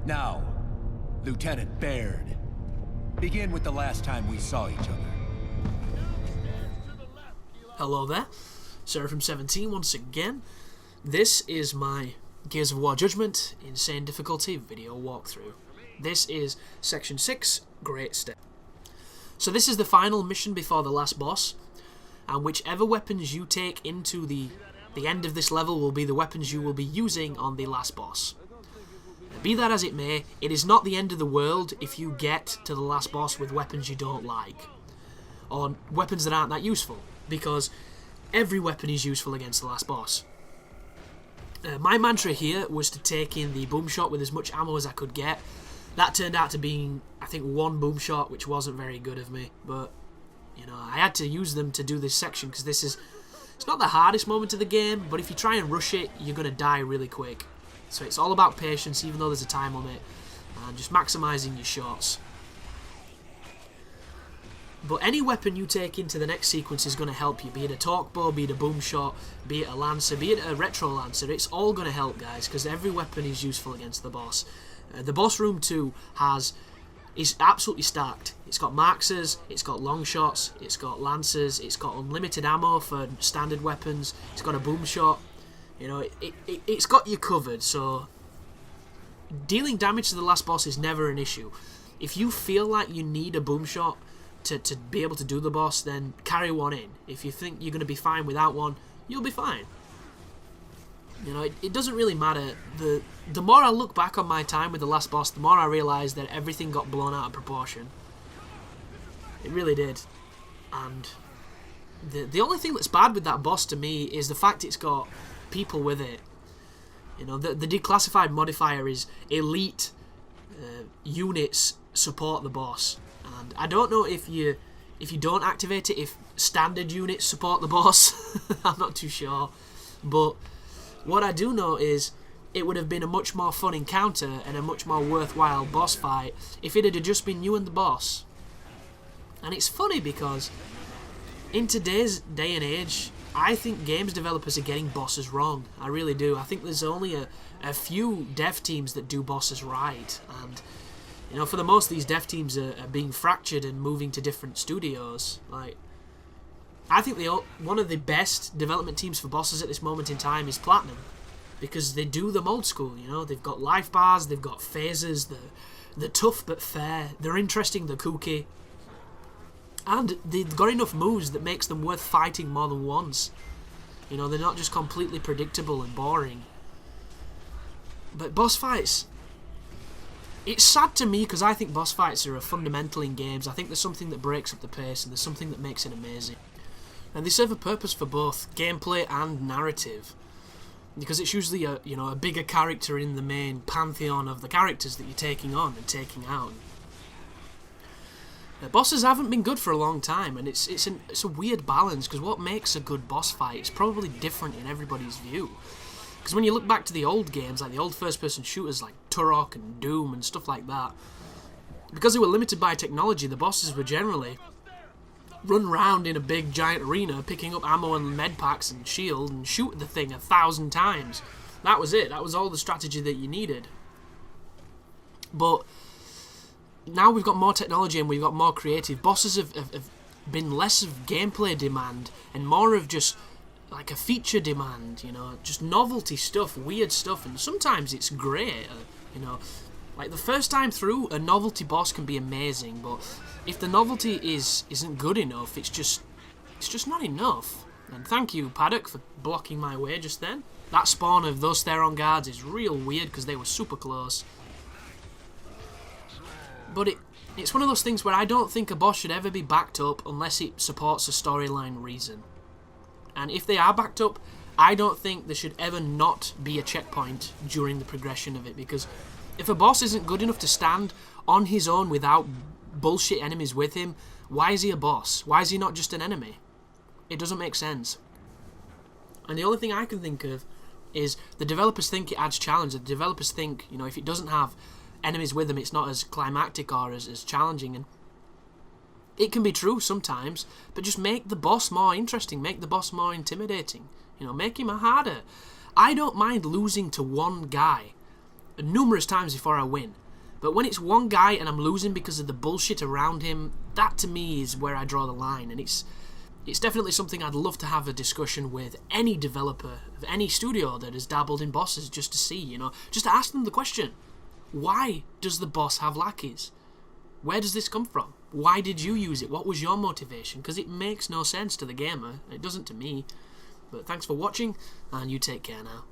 Now, Lieutenant Baird, begin with the last time we saw each other. Hello there, Seraphim17 once again. This is my Gears of War Judgment Insane Difficulty video walkthrough. This is Section 6, Great Step. So this is the final mission before the last boss, and whichever weapons you take into the end of this level will be the weapons you will be using on the last boss. Be that as it may, it is not the end of the world if you get to the last boss with weapons you don't like, or weapons that aren't that useful, because every weapon is useful against the last boss. My mantra here was to take in the boom shot with as much ammo as I could get. That turned out to be, I think, one boom shot, which wasn't very good of me, but you know, I had to use them to do this section because it's not the hardest moment of the game, but if you try and rush it, you're going to die really quick. So it's all about patience, even though there's a time limit, and just maximising your shots. But any weapon you take into the next sequence is going to help you, be it a torque bow, be it a boom shot, be it a lancer, be it a retro lancer. It's all going to help, guys, because every weapon is useful against the boss. The boss room 2 is absolutely stacked. It's got marksers, it's got long shots, it's got lancers, it's got unlimited ammo for standard weapons, it's got a boom shot. You know, it's got you covered, so dealing damage to the last boss is never an issue. If you feel like you need a boom shot to be able to do the boss, then carry one in. If you think you're going to be fine without one, you'll be fine. You know, it doesn't really matter. The more I look back on my time with the last boss, the more I realise that everything got blown out of proportion. It really did. And the only thing that's bad with that boss to me is the fact it's got people with it. You know, the declassified modifier is elite units support the boss, and I don't know if you don't activate it, if standard units support the boss. I'm not too sure, but what I do know is it would have been a much more fun encounter and a much more worthwhile boss fight if it had just been you and the boss. And it's funny because in today's day and age, I think games developers are getting bosses wrong. I really do. I think there's only a few dev teams that do bosses right, and you know, for the most, these dev teams are being fractured and moving to different studios. Like, I think one of the best development teams for bosses at this moment in time is Platinum, because they do them old school. You know, they've got life bars, they've got phases, they're tough but fair, they're interesting, they're kooky. And they've got enough moves that makes them worth fighting more than once. You know, they're not just completely predictable and boring. But boss fights, it's sad to me because I think boss fights are a fundamental in games. I think there's something that breaks up the pace and there's something that makes it amazing. And they serve a purpose for both gameplay and narrative, because it's usually a bigger character in the main pantheon of the characters that you're taking on and taking out. Bosses haven't been good for a long time, and it's a weird balance, because what makes a good boss fight is probably different in everybody's view. Because when you look back to the old games, like the old first-person shooters like Turok and Doom and stuff like that, because they were limited by technology, the bosses were generally run around in a big giant arena, picking up ammo and med packs and shield and shoot the thing 1,000 times. That was it. That was all the strategy that you needed. But now we've got more technology and we've got more creative. Bosses have been less of gameplay demand and more of just like a feature demand, you know, just novelty stuff, weird stuff, and sometimes it's great, you know. Like the first time through, a novelty boss can be amazing, but if the novelty isn't good enough, it's just not enough. And thank you, Paddock, for blocking my way just then. That spawn of those Theron guards is real weird because they were super close. But it's one of those things where I don't think a boss should ever be backed up unless it supports a storyline reason. And if they are backed up, I don't think there should ever not be a checkpoint during the progression of it, because if a boss isn't good enough to stand on his own without bullshit enemies with him, why is he a boss? Why is he not just an enemy? It doesn't make sense. And the only thing I can think of is the developers think it adds challenge. The developers think, you know, if it doesn't have enemies with them, it's not as climactic or as challenging. And it can be true sometimes, but just make the boss more interesting, make the boss more intimidating. You know, make him harder. I don't mind losing to one guy numerous times before I win. But when it's one guy and I'm losing because of the bullshit around him, that to me is where I draw the line. And it's definitely something I'd love to have a discussion with any developer of any studio that has dabbled in bosses, just to see, you know, just to ask them the question, why does the boss have lackeys? Where does this come from? Why did you use it? What was your motivation? Because it makes no sense to the gamer. It doesn't to me. But thanks for watching, and you take care now.